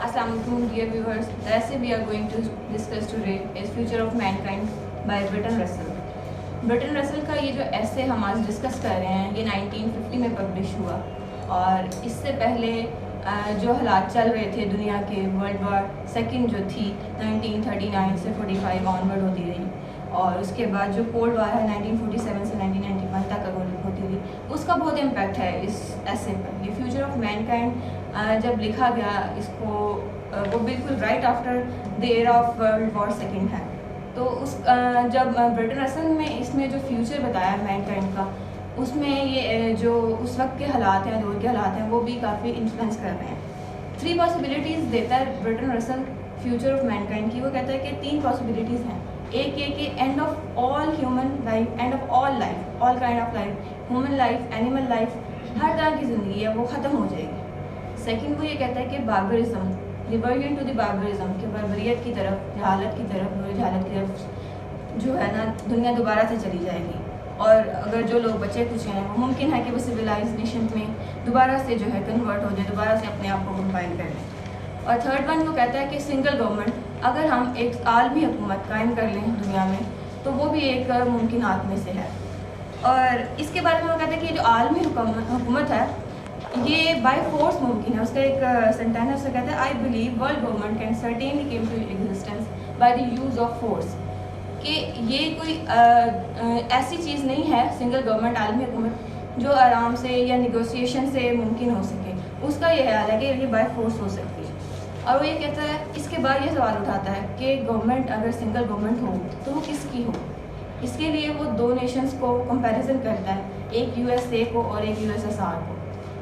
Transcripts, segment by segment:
Assalamualaikum dear viewers. The essay we are going to discuss today is Future of Mankind by Bertrand Russell. Bertrand Russell का ये जो essay हम आज discuss कर रहे हैं ये 1950 में पब्लिश हुआ और इससे पहले जो हालात चल रहे थे दुनिया के वर्ल्ड वार सेकेंड जो थी 1939 से 45 ऑनवर्ड होती रही और उसके बाद जो कोल्ड वार है 1947 से 1991 तक होती रही उसका बहुत इम्पैक्ट है इस ऐसे पर। ये फ्यूचर ऑफ मैनकाइंड जब लिखा गया इसको वो बिल्कुल right after the era of world war second है। तो उस जब ब्रिटेन रसल में इसमें जो फ्यूचर बताया मैनकाइंड का उसमें ये जो उस वक्त के हालात हैं दौर के हालात हैं वो भी काफ़ी इन्फ्लुएंस कर रहे हैं। 3 पॉसिबिलिटीज़ देता है Britain Russell future of Mankind की। वो कहता है कि 3 पॉसिबिलिटीज़ हैं। एक ये कि end of all human life, end of all life, all kind of life, human life, animal life, हर तरह की ज़िंदगी है वो ख़त्म हो जाएगी। सेकंड वो ये कहता है कि barbarism, reversion to the barbarism, कि बार्बरियत की तरफ, जहालत की तरफ, बुरी जहालत की तरफ जो है ना दुनिया दोबारा से चली जाएगी और अगर जो लोग बचे कुछ हैं वो मुमकिन है कि वो सिविलाइज नेशन में दोबारा से जो है कन्वर्ट हो जाए, दोबारा से अपने आप को कंपाइल कर लें। और थर्ड वन वो कहता है कि सिंगल गवर्नमेंट, अगर हम एक आलमी हुकूमत कायम कर लें दुनिया में तो वो भी एक मुमकिनात में से है। और इसके बारे में वो कहते हैं कि ये जो आलमी हुकूमत है ये बाय फोर्स मुमकिन है। उसका एक सेंटेंस है, उसका कहता है I believe world government can certainly came to existence by the use of force, कि ये कोई ऐसी चीज़ नहीं है सिंगल गवर्नमेंट आलमी हुकूमत जो आराम से या निगोसिएशन से मुमकिन हो सके। उसका ये ख्याल है कि ये बाय फोर्स हो सकती है। और वो ये कहता है, इसके बाद ये सवाल उठाता है कि गवर्नमेंट अगर सिंगल गवर्नमेंट हो तो वो किसकी हो। इसके लिए वो 2 नेशंस को कंपैरिजन करता है, एक यूएसए को और एक यूएसएसआर को।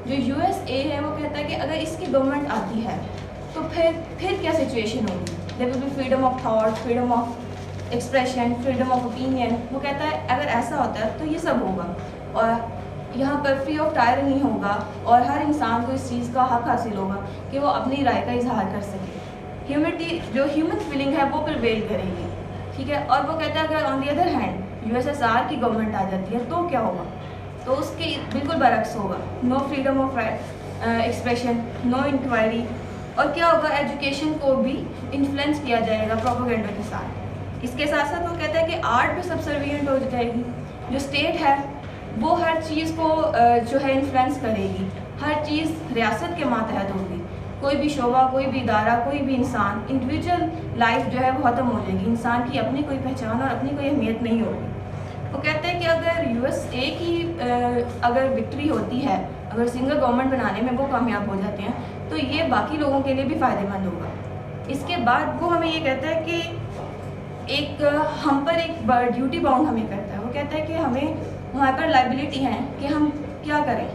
जो यूएसए है वो कहता है कि अगर इसकी गवर्नमेंट आती है तो फिर क्या सिचुएशन होगी। There will be freedom of thought, freedom of expression, freedom of opinion. वो कहता है अगर ऐसा होता है तो ये सब होगा और यहाँ पर फ्री ऑफ टायरनी होगा और हर इंसान को इस चीज़ का हक हासिल होगा कि वो अपनी राय का इजहार कर सके। ह्यूमनिटी जो ह्यूमन फीलिंग है वो प्रिवेल करेगी, ठीक है। और वो कहता है अगर on the other hand USSR की गवर्नमेंट आ जाती है तो क्या होगा, तो उसके बिल्कुल बरक्स होगा। No freedom of expression, no inquiry. और क्या होगा, एजुकेशन को भी इन्फ्लुएंस किया जाएगा प्रोपेगेंडा के साथ। इसके साथ साथ वो कहता है कि आर्ट भी सबसर्विएंट हो जाएगी। जो स्टेट है वो हर चीज़ को जो है इन्फ्लुएंस करेगी, हर चीज़ रियासत के मातहत होगी। कोई भी शोबा, कोई भी इदारा, कोई भी इंसान, इंडिविजुअल लाइफ जो है वो ख़त्म हो जाएगी। इंसान की अपनी कोई पहचान और अपनी कोई अहमियत नहीं होगी। वो कहते हैं कि अगर यूएसए की अगर विक्ट्री होती है, अगर सिंगल गवर्नमेंट बनाने में वो कामयाब हो जाते हैं तो ये बाकी लोगों के लिए भी फ़ायदेमंद होगा। इसके बाद वो हमें ये कहता है कि एक हम पर एक ड्यूटी बाउंड हमें करता है। वो कहता है कि हमें हमारे पर लाइबिलिटी है कि हम क्या करें।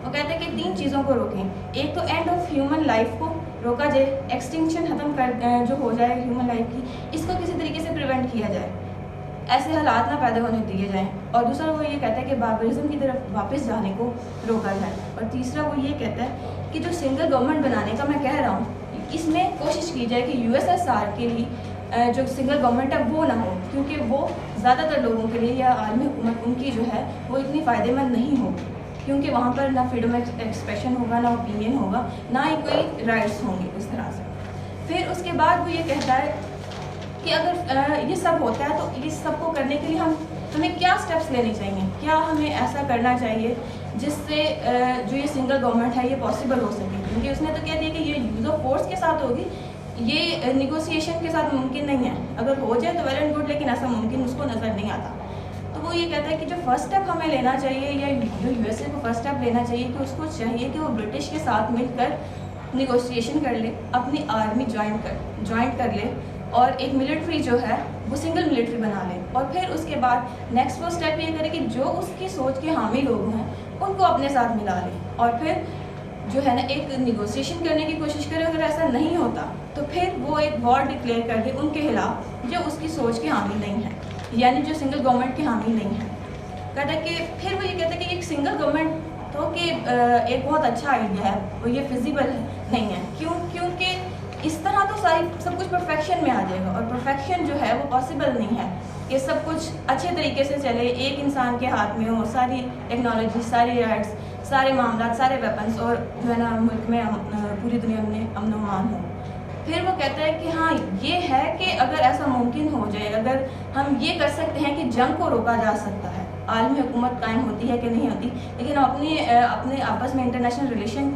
वो कहते हैं कि 3 चीज़ों को रोकें। एक तो एंड ऑफ ह्यूमन लाइफ को रोका जाए, एक्सटिंक्शन ख़त्म कर जो हो जाए ह्यूमन लाइफ की, इसको किसी तरीके से प्रिवेंट किया जाए, ऐसे हालात ना पैदा होने दिए जाएं। और दूसरा वो ये कहता है कि बार्बरिज्म की तरफ वापस जाने को रोका जाए। और तीसरा वो ये कहता है कि जो सिंगल गवर्नमेंट बनाने का मैं कह रहा हूँ इसमें कोशिश की जाए कि यूएसएसआर के लिए जो सिंगल गवर्नमेंट है वो ना हो, क्योंकि वो ज़्यादातर लोगों के लिए या आलमी हुकूमत उनकी जो है वो इतनी फ़ायदेमंद नहीं होगी, क्योंकि वहाँ पर ना फ्रीडम एक्सप्रेशन होगा, ना ओपिनियन होगा, ना ही कोई राइट्स होंगे उस तरह से। फिर उसके बाद वो ये कहता है कि अगर ये सब होता है तो इस सब को करने के लिए हमें क्या स्टेप्स लेने चाहिए, क्या हमें ऐसा करना चाहिए जिससे जो ये सिंगल गवर्नमेंट है ये पॉसिबल हो सके। क्योंकि उसने तो कह दिया कि ये यूज़ ऑफ फोर्स के साथ होगी, ये निगोसिएशन के साथ मुमकिन नहीं है। अगर हो जाए तो वेल एंड गुड, लेकिन ऐसा मुमकिन उसको नज़र नहीं आता। तो वो ये कहता है कि जो फर्स्ट स्टेप हमें लेना चाहिए या जो यूएसए को फर्स्ट स्टेप लेना चाहिए कि उसको चाहिए कि वो ब्रिटिश के साथ मिलकर निगोसिएशन कर ले, अपनी आर्मी ज्वाइंट कर ले और एक मिलिट्री जो है वो सिंगल मिलिट्री बना ले। और फिर उसके बाद नेक्स्ट वो स्टेप ये करे कि जो उसकी सोच के हामी लोग हैं उनको अपने साथ मिला ले और फिर जो है ना एक निगोसिएशन करने की कोशिश करे। अगर ऐसा नहीं होता तो फिर वो एक वॉर डिक्लेयर कर दे उनके खिलाफ जो उसकी सोच के हामी नहीं है, यानी जो सिंगल गवर्नमेंट के हामी नहीं है। कहता है कि फिर वो ये कहता है कि एक सिंगल गवर्नमेंट तो कि एक बहुत अच्छा आइडिया है, वो ये फिजिबल नहीं है। क्योंकि इस तरह तो सब कुछ परफेक्शन में आ जाएगा और परफेक्शन जो है वो पॉसिबल नहीं है कि सब कुछ अच्छे तरीके से चले, एक इंसान के हाथ में हो सारी टेक्नोलॉजी, सारी राइट्स, सारे मामला, सारे वेपन्स और जो है ना मुल्क में पूरी दुनिया में अमन अमान हो। फिर वो कहता है कि हाँ ये है कि अगर ऐसा मुमकिन हो जाए, अगर हम ये कर सकते हैं कि जंग को रोका जा सकता है, आलमी हुकूमत कायम होती है कि नहीं होती, लेकिन अपने आपस में इंटरनेशनल रिलेशन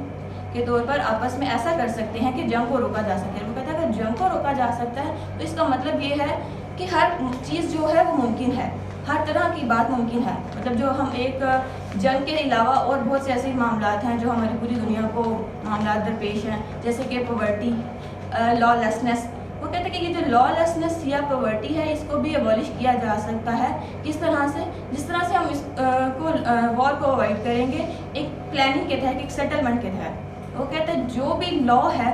के तौर पर आपस में ऐसा कर सकते हैं कि जंग को रोका जा सके। वो कहता है अगर जंग को रोका जा सकता है तो इसका मतलब ये है कि हर चीज़ जो है वो मुमकिन है, हर तरह की बात मुमकिन है। मतलब जो हम एक जंग के अलावा और बहुत से ऐसे मामलात हैं जो हमारी पूरी दुनिया को मामलात दरपेश हैं, जैसे कि पॉवर्टी, लॉलेसनेस। वो कहते हैं कि ये जो लॉलेसनेस या पॉवर्टी है इसको भी एबॉलिश किया जा सकता है। किस तरह से? जिस तरह से हम इस वॉर को अवॉइड करेंगे एक प्लानिंग के तहत, एक सेटलमेंट के तहत। वो कहते हैं जो भी लॉ है,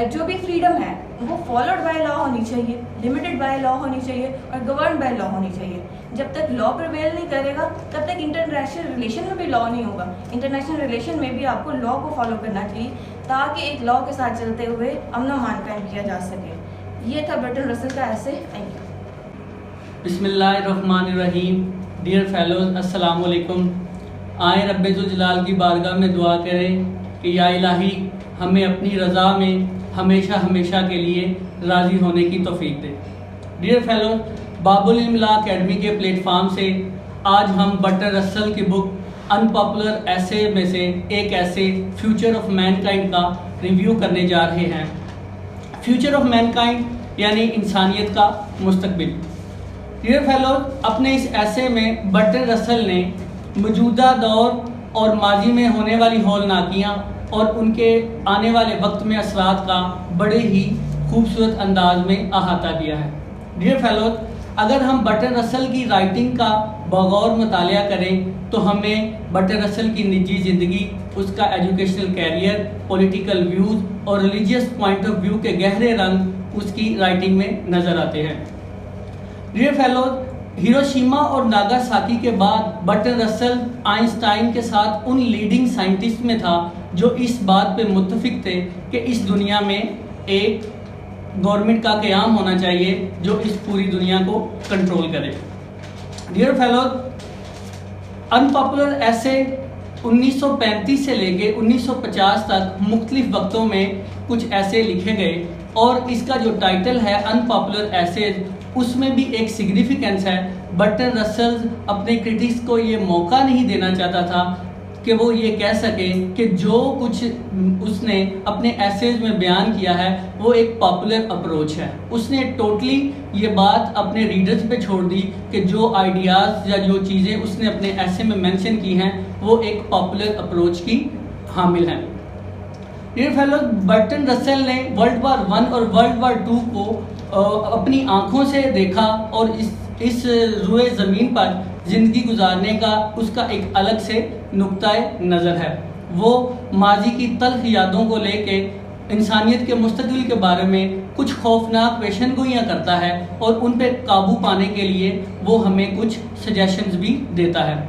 जो भी फ्रीडम है वो फॉलोड बाय लॉ होनी चाहिए, लिमिटेड बाय लॉ होनी चाहिए और गवर्न बाय लॉ होनी चाहिए। जब तक लॉ प्रिवेल नहीं करेगा तब तक इंटरनेशनल रिलेशन में भी लॉ नहीं होगा। इंटरनेशनल रिलेशन में भी आपको लॉ को फॉलो करना चाहिए ताकि एक लॉ के साथ चलते हुए अमन व अमान कायम किया जा सके। ये था बर्टन रसल का ऐसे। Thank you. बिस्मिल्लाहिर्रहमानिर्रहीम। डियर फेलोज, अस्सलाम वालेकुम। आए रब्बे ज़ुल जलाल की बारगाह में दुआ करें कि या इलाही हमें अपनी रज़ा में हमेशा हमेशा के लिए राज़ी होने की तौफीक दे। डियर फेलोज, बाबुल इल्म लॉ अकेडमी के प्लेटफार्म से आज हम बर्टन रसल की बुक अनपॉपुलर ऐसे में से एक ऐसे फ्यूचर ऑफ मैनकाइंड का रिव्यू करने जा रहे हैं। फ्यूचर ऑफ मैनकाइंड यानी इंसानियत का मुस्तकबिल। डियर फेलोज, अपने इस ऐसे में बर्टन रसल ने मौजूदा दौर और माजी में होने वाली हौलनाकियाँ और उनके आने वाले वक्त में असरात का बड़े ही खूबसूरत अंदाज में अहाता किया है। डियर फेलोज, अगर हम बर्टन रसल की राइटिंग का बगौर मुतालिया करें तो हमें बर्टन रसल की निजी ज़िंदगी, उसका एजुकेशनल कैरियर, पॉलिटिकल व्यूज़ और रिलीजियस पॉइंट ऑफ व्यू के गहरे रंग उसकी राइटिंग में नज़र आते हैं। डियर फेलोज, हिरोशिमा और नागासाकी के बाद बर्टन रसल आइंस्टाइन के साथ उन लीडिंग साइंटिस्ट में था जो इस बात पे मुत्तफिक थे कि इस दुनिया में एक गवर्नमेंट का क़याम होना चाहिए जो इस पूरी दुनिया को कंट्रोल करे। डियर फेलोज, अनपॉपुलर ऐसे 1935 से लेके 1950 तक मुख्तलिफ वक्तों में कुछ ऐसे लिखे गए और इसका जो टाइटल है अनपॉपुलर ऐसेज, उसमें भी एक सिग्निफिकेंस है। बर्टन रसल अपने क्रिटिक्स को ये मौका नहीं देना चाहता था कि वो ये कह सके कि जो कुछ उसने अपने एसेज में बयान किया है वो एक पॉपुलर अप्रोच है। उसने टोटली ये बात अपने रीडर्स पे छोड़ दी कि जो आइडियाज़ या जो चीज़ें उसने अपने ऐसे में मेंशन की हैं वो एक पॉपुलर अप्रोच की हामिल हैं। डियर फेलोज, बर्टन रसल ने वर्ल्ड वार 1 और वर्ल्ड वार 2 को अपनी आंखों से देखा और इस रुए ज़मीन पर ज़िंदगी गुजारने का उसका एक अलग से नुक्ताए नज़र है। वो माजी की तल्ख यादों को लेके इंसानियत के मुस्तकबिल के बारे में कुछ खौफनाक पेशन गोइयाँ करता है और उन पे काबू पाने के लिए वो हमें कुछ सजेशंस भी देता है।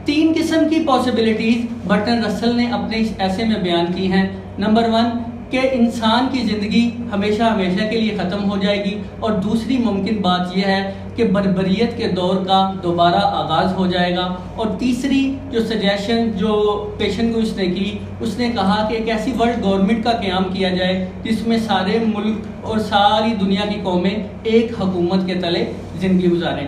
3 किस्म की पॉसिबिलिटीज़ बर्टन रसल ने अपने इस ऐसे में बयान की हैं। नंबर 1 कि इंसान की ज़िंदगी हमेशा हमेशा के लिए ख़त्म हो जाएगी और दूसरी मुमकिन बात यह है कि बर्बरियत के दौर का दोबारा आगाज़ हो जाएगा। और तीसरी जो सजेशन जो पेशन को उसने की, उसने कहा कि एक ऐसी वर्ल्ड गवर्नमेंट का क़याम किया जाए जिसमें सारे मुल्क और सारी दुनिया की कौमें एक हुकूमत के तले ज़िंदगी गुजारें।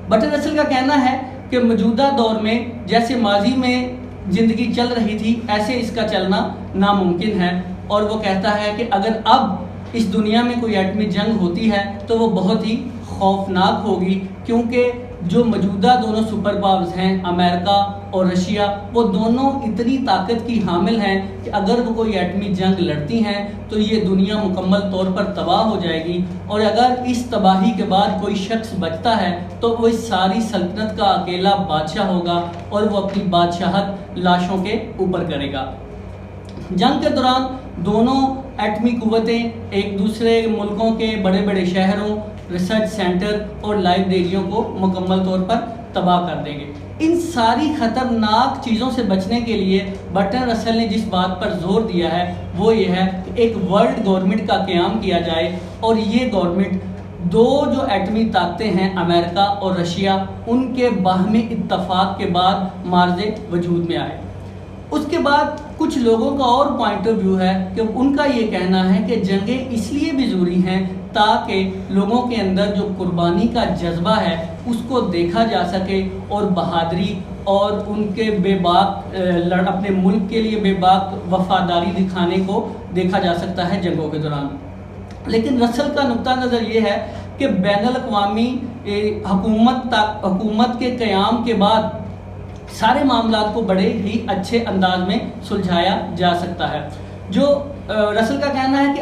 बर्टन रसल का कहना है कि मौजूदा दौर में जैसे माजी में ज़िंदगी चल रही थी ऐसे इसका चलना नामुमकिन है। और वो कहता है कि अगर अब इस दुनिया में कोई एटमी जंग होती है तो वो बहुत ही खौफनाक होगी, क्योंकि जो मौजूदा दोनों सुपर पावर्स हैं अमेरिका और रशिया, वो दोनों इतनी ताकत की हामिल हैं कि अगर वो कोई एटमी जंग लड़ती हैं तो ये दुनिया मुकम्मल तौर पर तबाह हो जाएगी। और अगर इस तबाही के बाद कोई शख्स बचता है तो वो इस सारी सल्तनत का अकेला बादशाह होगा और वो अपनी बादशाहत लाशों के ऊपर करेगा। जंग के दौरान दोनों एटमी कुव्वतें एक दूसरे मुल्कों के बड़े बड़े शहरों, रिसर्च सेंटर और लाइब्रेरियों को मुकम्मल तौर पर तबाह कर देंगे। इन सारी ख़तरनाक चीज़ों से बचने के लिए बर्टन रसल ने जिस बात पर जोर दिया है वो ये है कि एक वर्ल्ड गवर्नमेंट का क़याम किया जाए और ये गवर्नमेंट दो जो एटमी ताकतें हैं अमेरिका और रशिया, उनके बाहमी इत्तफाक के बाद मार्ज़े वजूद में आए। उसके बाद कुछ लोगों का और पॉइंट ऑफ व्यू है कि उनका ये कहना है कि जंगें इसलिए भी ज़रूरी हैं ताकि लोगों के अंदर जो कुर्बानी का जज्बा है उसको देखा जा सके और बहादुरी और उनके बेबाक अपने मुल्क के लिए बेबाक वफादारी दिखाने को देखा जा सकता है जंगों के दौरान। लेकिन रसल का नुक्ता नज़र ये है कि बैनुल अक़वामी हुकूमत के क़याम के बाद सारे मामलात को बड़े ही अच्छे अंदाज में सुलझाया जा सकता है। जो रसल का कहना है कि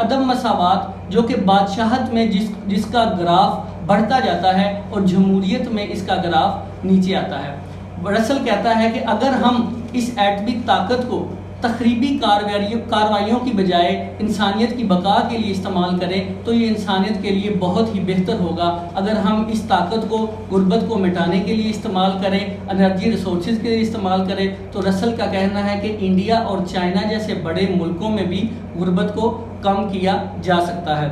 अदम मसावात जो कि बादशाहत में जिसका ग्राफ बढ़ता जाता है और जमहूरियत में इसका ग्राफ नीचे आता है। रसल कहता है कि अगर हम इस एटमिक ताकत को तखरीबी कार्रवाइयों की बजाय इंसानियत की बका के लिए इस्तेमाल करें तो ये इंसानियत के लिए बहुत ही बेहतर होगा। अगर हम इस ताकत को गुर्बत को मिटाने के लिए इस्तेमाल करें, एनर्जी रिसोर्सेज के लिए इस्तेमाल करें, तो रसल का कहना है कि इंडिया और चाइना जैसे बड़े मुल्कों में भी गुर्बत को कम किया जा सकता है।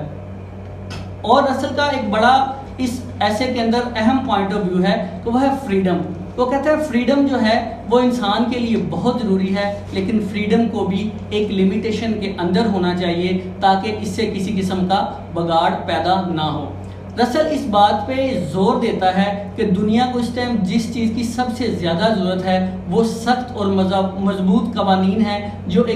और रसल का एक बड़ा इस ऐसे के अंदर अहम पॉइंट ऑफ व्यू है तो वह है फ्रीडम। वो कहता है फ्रीडम जो है वो इंसान के लिए बहुत ज़रूरी है, लेकिन फ्रीडम को भी एक लिमिटेशन के अंदर होना चाहिए ताकि इससे किसी किस्म का बगाड़ पैदा ना हो। रसल इस बात पे जोर देता है कि दुनिया को इस टाइम जिस चीज़ की सबसे ज़्यादा ज़रूरत है वो सख्त और मजबूत कवानीन है जो कि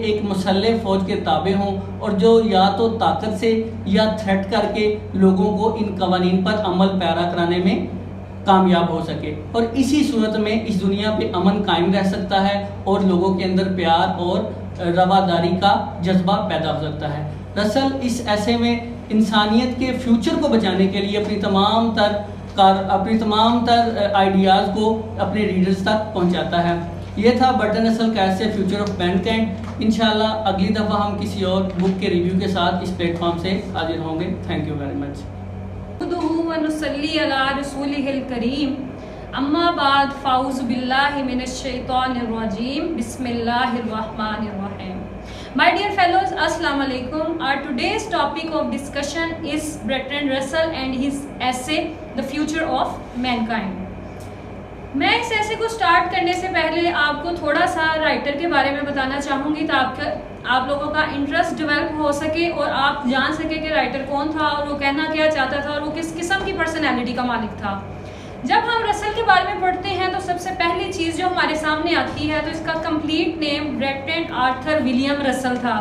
एक मुसल्लह फ़ौज के ताबे हों और जो या तो ताकत से या थ्रेट करके लोगों को इन कवानीन पर अमल पैरा कराने में कामयाब हो सके। और इसी सूरत में इस दुनिया पे अमन कायम रह सकता है और लोगों के अंदर प्यार और रवादारी का जज्बा पैदा हो सकता है। रसल इस ऐसे में इंसानियत के फ्यूचर को बचाने के लिए अपनी तमाम तर आइडियाज़ को अपने रीडर्स तक पहुंचाता है। ये था बर्टन रसल का ऐसे फ्यूचर ऑफ मैनकाइंड। इंशाल्लाह अगली दफ़ा हम किसी और बुक के रिव्यू के साथ इस प्लेटफॉर्म से हाजिर होंगे। Thank you very much. करीम अम्मा बाद फ़ाउज़ु बिल्लाहि मिनश शैतानिर रजीम बिस्मिल्लाहिर्रहमानिर्रहीम। My dear fellows, Assalamu alaikum. Our today's topic of discussion is Bertrand Russell and his essay The Future of Mankind. मैं इस ऐसे को स्टार्ट करने से पहले आपको थोड़ा सा राइटर के बारे में बताना चाहूँगी ताकि आप लोगों का इंटरेस्ट डेवलप हो सके और आप जान सके कि राइटर कौन था और वो कहना क्या चाहता था और वो किस किस्म की पर्सनैलिटी का मालिक था। जब हम रसल के बारे में पढ़ते हैं तो सबसे पहली चीज़ जो हमारे सामने आती है तो इसका complete name Bertrand Arthur William Russell था।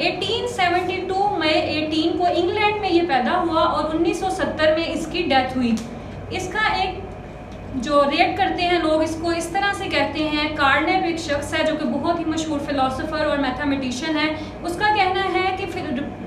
1872 मई 18 को इंग्लैंड में ये पैदा हुआ और 1970 में इसकी डेथ हुई। इसका एक जो रेट करते हैं लोग इसको इस तरह से कहते हैं, कार्नेव एक शख्स है जो कि बहुत ही मशहूर फिलोसोफर और मैथमेटिशियन है। उसका कहना है कि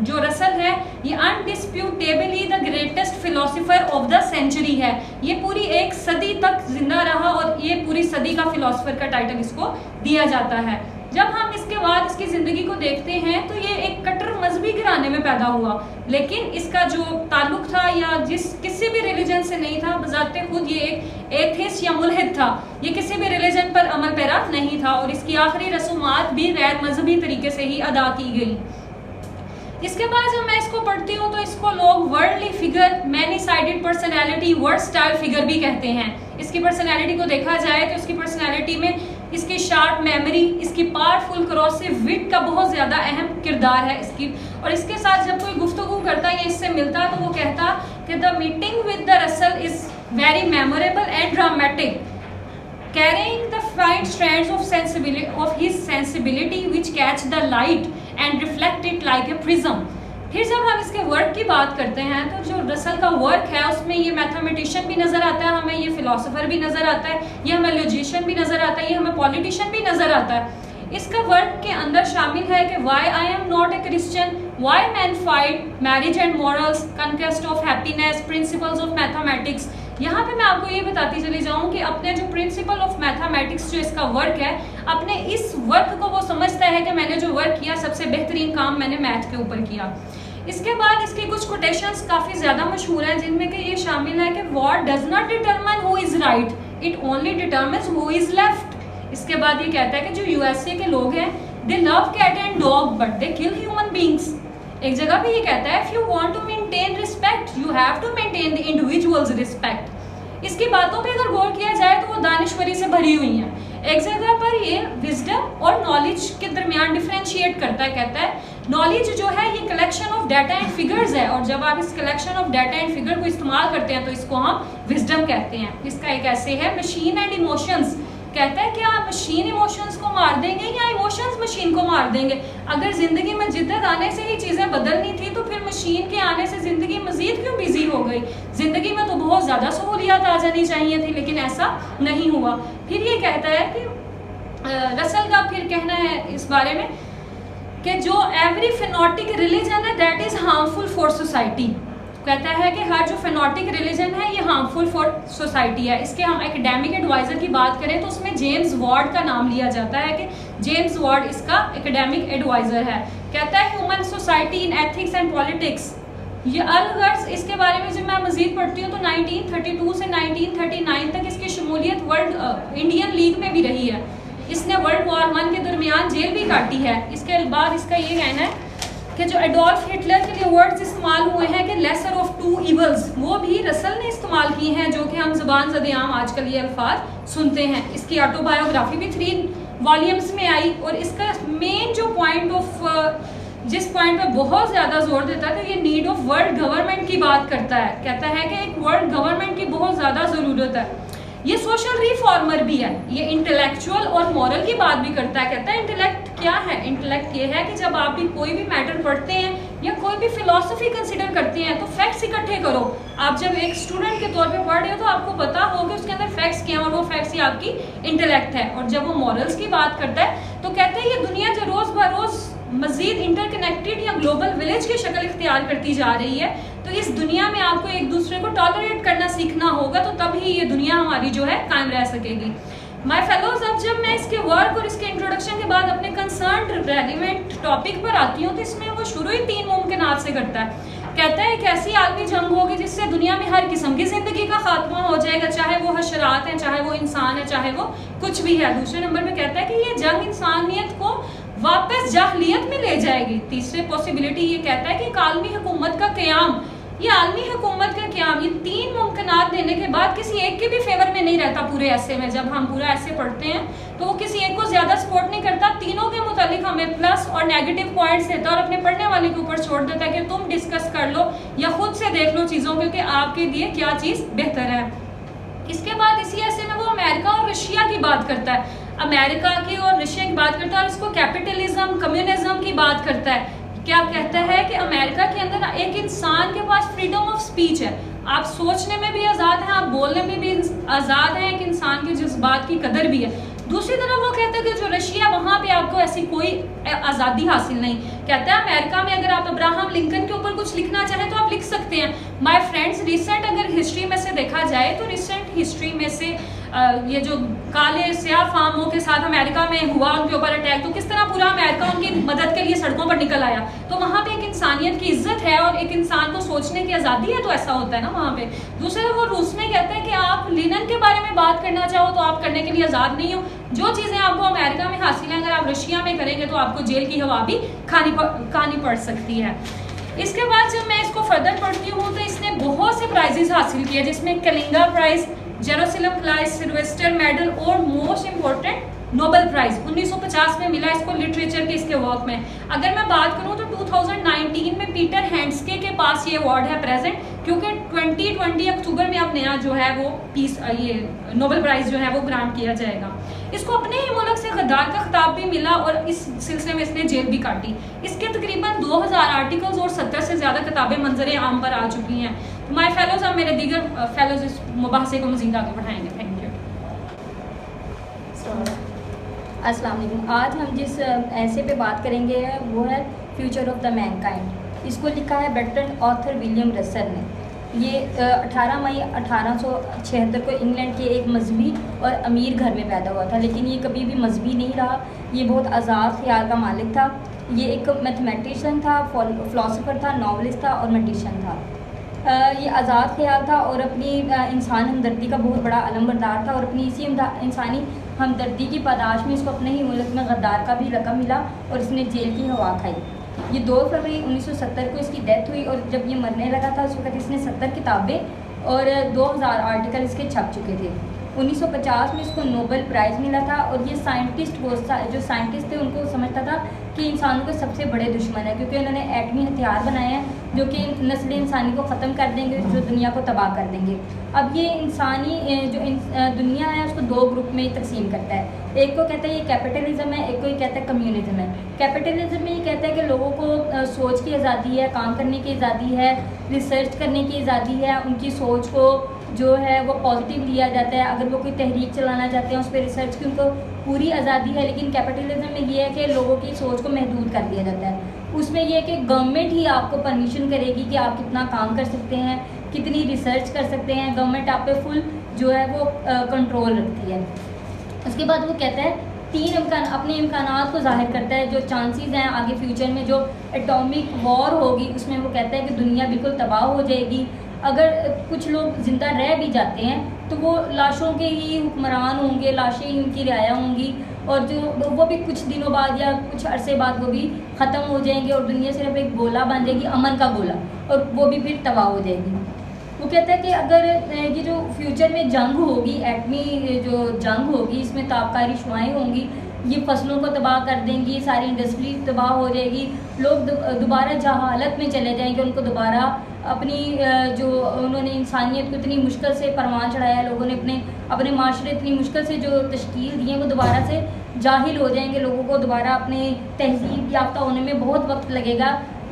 जो रसल है ये undisputably the greatest philosopher of the century है। ये पूरी एक सदी तक जिंदा रहा और ये पूरी सदी का फिलोसोफर का टाइटल इसको दिया जाता है। जब हम इसके बाद इसकी ज़िंदगी को देखते हैं तो ये एक कट्टर मजहबी घराने में पैदा हुआ, लेकिन इसका जो ताल्लुक था या किसी भी रिलीजन से नहीं था। बजाते खुद ये एक एथिस्ट या मुल्हिद था, ये किसी भी रिलीजन पर अमल पैरा नहीं था और इसकी आखिरी रसूमात भी गैर मजहबी तरीके से ही अदा की गई। इसके बाद जब मैं इसको पढ़ती हूँ तो इसको लोग worldly figure, many sided personality, versatile figure भी कहते हैं। इसकी पर्सनैलिटी को देखा जाए तो इसकी पर्सनैलिटी में इसकी शार्प मेमोरी, इसकी पावरफुल क्रॉसिव विट का बहुत ज़्यादा अहम किरदार है इसकी। और इसके साथ जब कोई गुफ्तगू करता या इससे मिलता तो वो कहता कि the meeting with the Russell is very memorable and dramatic, carrying the fine strands of his sensibility which catch the light and reflect it like a prism. फिर जब हम इसके वर्क की बात करते हैं तो जो रसल का वर्क है उसमें ये मैथमेटिशियन भी नज़र आता है हमें, ये फिलोसोफर भी नज़र आता है, ये हमें लॉजिशियन भी नज़र आता है, ये हमें पॉलिटिशियन भी नज़र आता है। इसका वर्क के अंदर शामिल है कि why I am not a Christian, why man fight, marriage and morals, conquest of happiness, principles of mathematics. यहाँ पे मैं आपको ये बताती चली जाऊँ कि अपने जो प्रिंसिपल ऑफ मैथमेटिक्स जो इसका वर्क है, अपने इस वर्क को वो समझता है कि मैंने जो वर्क किया सबसे बेहतरीन काम मैंने मैथ के ऊपर किया। इसके बाद इसकी कुछ कोटेशंस काफ़ी ज़्यादा मशहूर हैं जिनमें कि ये शामिल है कि war does not determine who is right, it only determines who is left. इसके बाद ये कहता है कि जो यूएसए के लोग हैं they love cat and dog but they kill human beings. एक जगह पे ये कहता है if you want to maintain respect you have to maintain the individual's respect. इसकी बातों पे अगर गौर किया जाए तो वो दानिश्वरी से भरी हुई हैं। एक जगह पर ये विजडम और नॉलेज के दरमियान डिफरेंशिएट करता है, कहता है नॉलेज जो है ये collection of data and figures है, और जब आप इस collection of data and figure को इस्तेमाल करते हैं तो इसको हम विजडम कहते हैं। इसका एक ऐसे है मशीन एंड इमोशंस, कहता है कि आप मशीन इमोशंस को मार देंगे या इमोशंस मशीन को मार देंगे। अगर ज़िंदगी में जिद्दत आने से ही चीज़ें बदलनी थी तो फिर मशीन के आने से ज़िंदगी मज़ीद क्यों बिजी हो गई? ज़िंदगी में तो बहुत ज़्यादा सहूलियात आ जानी चाहिए थी, लेकिन ऐसा नहीं हुआ। फिर ये कहता है कि रसल का फिर कहना है इस बारे में कि जो एवरी फेनोटिक रिलीजन है that is harmful for society. कहता है कि हर जो फेनोटिक रिलीजन है ये हार्मफुल फॉर सोसाइटी है। इसके हम एकेडमिक एडवाइज़र की बात करें तो उसमें जेम्स वार्ड का नाम लिया जाता है कि जेम्स वार्ड इसका एकेडमिक एडवाइज़र है। कहता है human society in ethics and politics. ये अलगर्ज इसके बारे में जब मैं मज़ीद पढ़ती हूँ तो 1932 से 1939 तक इसकी शमूलियत वर्ल्ड इंडियन लीग में भी रही है। इसने वर्ल्ड वॉर 1 के दरमियान जेल भी काटी है। इसके बाद इसका ये कहना है कि जो एडोल्फ हिटलर के लिए वर्ड्स इस्तेमाल हुए हैं कि लेसर ऑफ टू इवल्स, वो भी रसल ने इस्तेमाल किए हैं, जो कि हम ज़बान ज़द-ए-आम आजकल ये अल्फाज सुनते हैं। इसकी ऑटोबायोग्राफी भी 3 वॉल्यूम्स में आई, और इसका मेन जो पॉइंट ऑफ जिस पॉइंट पे बहुत ज़्यादा जोर देता है तो ये नीड ऑफ वर्ल्ड गवर्नमेंट की बात करता है। कहता है कि एक वर्ल्ड गवर्नमेंट की बहुत ज़्यादा ज़रूरत है। ये सोशल रिफॉर्मर भी है, ये इंटेलेक्चुअल और मॉरल की बात भी करता है। कहता है इंटेलेक्ट क्या है? इंटेलेक्ट ये है कि जब आप भी कोई भी मैटर पढ़ते हैं या कोई भी फिलॉसफी कंसिडर करते हैं तो फैक्ट्स इकट्ठे करो। आप जब एक स्टूडेंट के तौर पे पढ़ रहे हो तो आपको पता हो कि उसके अंदर फैक्ट्स क्या हैं, और वो फैक्ट्स ही आपकी इंटेलेक्ट है। और जब वो मॉरल्स की बात करता है तो कहते हैं ये दुनिया जो रोज़ ब रोज़ मज़ीद इंटरकनेक्टेड या ग्लोबल विलेज की शक्ल इख्तियार करती जा रही है, तो इस दुनिया में आपको एक दूसरे को टॉलरेट करना सीखना होगा, तो तभी ये दुनिया हमारी जो है कायम रह सकेगी। माय फेलोज, अब जब मैं इसके वर्क और इसके इंट्रोडक्शन के बाद अपने कंसर्न रेलिवेंट टॉपिक पर आती हूँ तो इसमें वो शुरू ही 3 मुमकिनात से करता है। कहता है एक ऐसी आलमी जंग होगी जिससे दुनिया में हर किस्म की ज़िंदगी का खात्मा हो जाएगा, चाहे वो हशरात हैं, चाहे वो इंसान है, चाहे वो कुछ भी है। दूसरे नंबर पे कहता है कि ये जंग इंसानियत को वापस जाहलियत में ले जाएगी। तीसरे पॉसिबिलिटी ये कहता है कि एक आलमी हुकूमत का क़याम, ये आलमी हुकूमत का क़याम, ये 3 मुमकिनात देने के बाद किसी एक के भी फेवर में नहीं रहता। पूरे ऐसे में जब हम पूरा ऐसे पढ़ते हैं तो वो किसी एक को ज़्यादा सपोर्ट नहीं करता, तीनों के मुतालिक हमें प्लस और नेगेटिव पॉइंट्स देता है और अपने पढ़ने वाले के ऊपर छोड़ देता है कि तुम डिस्कस कर लो या खुद से देख लो चीज़ों को कि आपके लिए क्या चीज़ बेहतर है। इसके बाद इसी ऐसे में वो अमेरिका और रशिया की बात करता है, अमेरिका की और रशिया की बात करता है, और इसको कैपिटलिज्म कम्युनिज्म की बात करता है। क्या कहता है कि अमेरिका के अंदर एक इंसान के पास फ्रीडम ऑफ स्पीच है, आप सोचने में भी आज़ाद हैं, आप बोलने में भी आज़ाद हैं, एक इंसान के जज्बात की कदर भी है। दूसरी तरफ वो कहता है कि जो रशिया, वहाँ पे आपको ऐसी कोई आज़ादी हासिल नहीं। कहता है अमेरिका में अगर आप अब्राहम लिंकन के ऊपर कुछ लिखना चाहें तो आप लिख सकते हैं। माय फ्रेंड्स, रिसेंट अगर हिस्ट्री में से देखा जाए तो रिसेंट हिस्ट्री में से ये जो काले स्याह फार्मों के साथ अमेरिका में हुआ, उनके ऊपर अटैक, तो किस तरह पूरा अमेरिका उनकी मदद के लिए सड़कों पर निकल आया। तो वहाँ पे एक इंसानियत की इज्जत है और एक इंसान को सोचने की आज़ादी है, तो ऐसा होता है ना वहाँ पे। दूसरा वो रूस में कहता है कि आप लिनन के बारे में बात करना चाहो तो आप करने के लिए आज़ाद नहीं हो। जो चीज़ें आपको अमेरिका में हासिल हैं अगर आप रशिया में करेंगे तो आपको जेल की हवा भी खानी पड़ सकती है। इसके बाद जब मैं इसको फर्दर पढ़ती हूँ तो इसने बहुत से प्राइजेस हासिल किए, जिसमें Kalinga prize, Jerusalem prize, Sylvester medal और मोस्ट इम्पोर्टेंट नोबेल प्राइज़ 1950 में मिला इसको लिटरेचर के इसके वर्क में। अगर मैं बात करूं तो 2019 में पीटर हैंड्सके के पास ये अवार्ड है प्रेजेंट, क्योंकि 2020 अक्टूबर में अब नया जो है वो पीस ये नोबेल प्राइज़ जो है वो ग्रांट किया जाएगा। इसको अपने ही मुल्क से गद्दार का खिताब भी मिला और इस सिलसिले में इसने जेल भी काटी। इसके तकरीबन 2000 आर्टिकल्स और 70 से ज़्यादा किताबें मंजर आम पर आ चुकी हैं। तो माय फेलोज, अब मेरे दीगर फेलोज इस मुबाहसे को मज़ीद आगे बढ़ाएंगे। Thank you. अस्सलाम वालेकुम। आज हम जिस ऐसे पे बात करेंगे वो है फ्यूचर ऑफ द मैनकाइंड। इसको लिखा है बर्ट्रैंड ऑथर विलियम रसल ने। ये 18 मई 1876 को इंग्लैंड के एक मजहबी और अमीर घर में पैदा हुआ था, लेकिन ये कभी भी मजहबी नहीं रहा। ये बहुत आज़ाद ख्याल का मालिक था। ये एक मैथमेटिशियन था, फ़िलासफ़र था, नॉवलिस्ट था और मैटिशियन था। ये आज़ाद ख्याल था और अपनी इंसान हमदर्दी का बहुत बड़ा अलमबरदार था, और अपनी इसी इंसानी हमदर्दी की पादाश में इसको अपने ही मुल्क में गद्दार का भी लक़ब मिला और इसने जेल की हवा खाई। ये 2 फरवरी 1970 को इसकी डेथ हुई, और जब ये मरने लगा था उस वक्त इसने 70 किताबें और 2000 आर्टिकल इसके छप चुके थे। 1950 में इसको नोबेल प्राइज़ मिला था। और ये साइंटिस्ट वो जो साइंटिस्ट थे उनको समझता था कि इंसानों के सबसे बड़े दुश्मन है, क्योंकि उन्होंने एटमी हथियार बनाए हैं जो कि नस्ल इंसानी को ख़त्म कर देंगे, जो दुनिया को तबाह कर देंगे। अब ये इंसानी दुनिया है उसको दो ग्रुप में तकसीम करता है। एक को कहता है ये कैपिटलिज्म है, एक को ये कहता है कम्युनिज्म है। कैपिटलिज्म में ये कहता है कि लोगों को सोच की आज़ादी है, काम करने की आज़ादी है, रिसर्च करने की आज़ादी है, उनकी सोच को जो है वो पॉजिटिव लिया जाता है। अगर वो कोई तहरीक चलाना चाहते हैं उस पर रिसर्च की उनको पूरी आज़ादी है। लेकिन कैपिटलिज्म में ये है कि लोगों की सोच को महदूद कर दिया जाता है। उसमें यह है कि गवर्नमेंट ही आपको परमिशन करेगी कि आप कितना काम कर सकते हैं, कितनी रिसर्च कर सकते हैं। गवर्नमेंट आप पे फुल जो है वो कंट्रोल रखती है। उसके बाद वो कहता है अपने इम्कानात को जाहिर करता है, जो चांसेस हैं आगे फ्यूचर में जो एटॉमिक वॉर होगी उसमें वो कहता है कि दुनिया बिल्कुल तबाह हो जाएगी। अगर कुछ लोग ज़िंदा रह भी जाते हैं तो वो लाशों के ही हुक्मरान होंगे, लाशें ही उनकी रियाया होंगी, और जो वो भी कुछ दिनों बाद या कुछ अरसे बाद वो भी ख़त्म हो जाएंगे और दुनिया सिर्फ एक गोला बन जाएगी, अमन का गोला, और वो भी फिर तबाह हो जाएगी। वो कहता है कि अगर ये जो फ्यूचर में जंग होगी, एटमी जो जंग होगी, इसमें ताबकारी शुआएँ होंगी, ये फसलों को तबाह कर देंगी, सारी इंडस्ट्री तबाह हो जाएगी, लोग दोबारा जहालत में चले जाएंगे। उनको दोबारा अपनी जो उन्होंने इंसानियत को इतनी मुश्किल से परवान चढ़ाया, लोगों ने अपने माशरे इतनी मुश्किल से जो तश्कील दी है वो दोबारा से जाहिल हो जाएंगे। लोगों को दोबारा अपने तहजीब याफ्ता होने में बहुत वक्त लगेगा।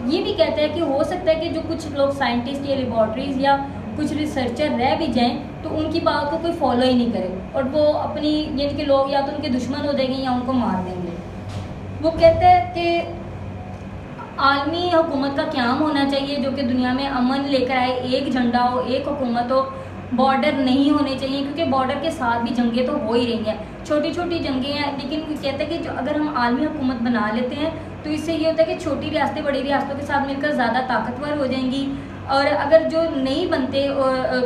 ये भी कहते हैं कि हो सकता है कि जो कुछ लोग साइंटिस्ट या लेबॉर्ट्रीज़ या कुछ रिसर्चर रह भी जाएं तो उनकी बात को कोई फॉलो ही नहीं करे, और वो अपनी यानी कि लोग या तो उनके दुश्मन हो जाएंगे या उनको मार देंगे। वो कहते हैं कि आलमी हुकूमत का क़याम होना चाहिए जो कि दुनिया में अमन लेकर आए, एक झंडा हो, एक हुकूमत हो, बॉर्डर नहीं होने चाहिए, क्योंकि बॉर्डर के साथ भी जंगें तो हो ही रही हैं, छोटी छोटी जंगें हैं। लेकिन वो कहते हैं कि जो अगर हम आलमी हुकूमत बना लेते हैं तो इससे ये होता है कि छोटी रियासतें बड़ी रियासतों के साथ मिलकर ज़्यादा ताकतवर हो जाएंगी, और अगर जो नहीं बनते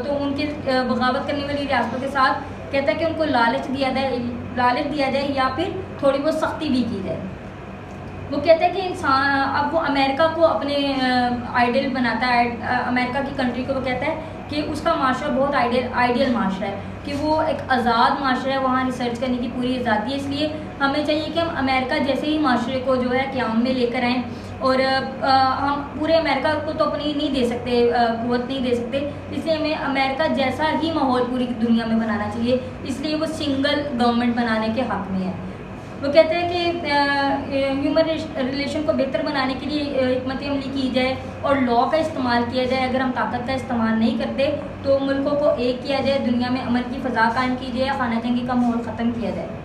तो उनके बगावत करने वाली रियासतों के साथ कहता है कि उनको लालच दिया जाए या फिर थोड़ी बहुत सख्ती भी की जाए। वो कहता है कि इंसान अब वो अमेरिका को अपने आइडियल बनाता है, अमेरिका की कंट्री को वो कहता है कि उसका माशरा बहुत आइडियल माशरा है, कि वो एक आज़ाद माशरा है, वहाँ रिसर्च करने की पूरी आज़ादी है। इसलिए हमें चाहिए कि हम अमेरिका जैसे ही माशरे को जो है क़याम में लेकर आएँ, और हम पूरे अमेरिका को तो अपनी नहीं दे सकते, कुव्वत नहीं दे सकते, इसलिए हमें अमेरिका जैसा ही माहौल पूरी दुनिया में बनाना चाहिए। इसलिए वो सिंगल गवर्नमेंट बनाने के हक़ में है। वो कहते हैं कि ह्यूमन रिलेशन को बेहतर बनाने के लिए हिकमत अमली की जाए और लॉ का इस्तेमाल किया जाए। अगर हम ताकत का इस्तेमाल नहीं करते तो मुल्कों को एक किया जाए, दुनिया में अमन की फ़ज़ा कायम की जाए, खाना जंगी का माहौल ख़त्म किया जाए।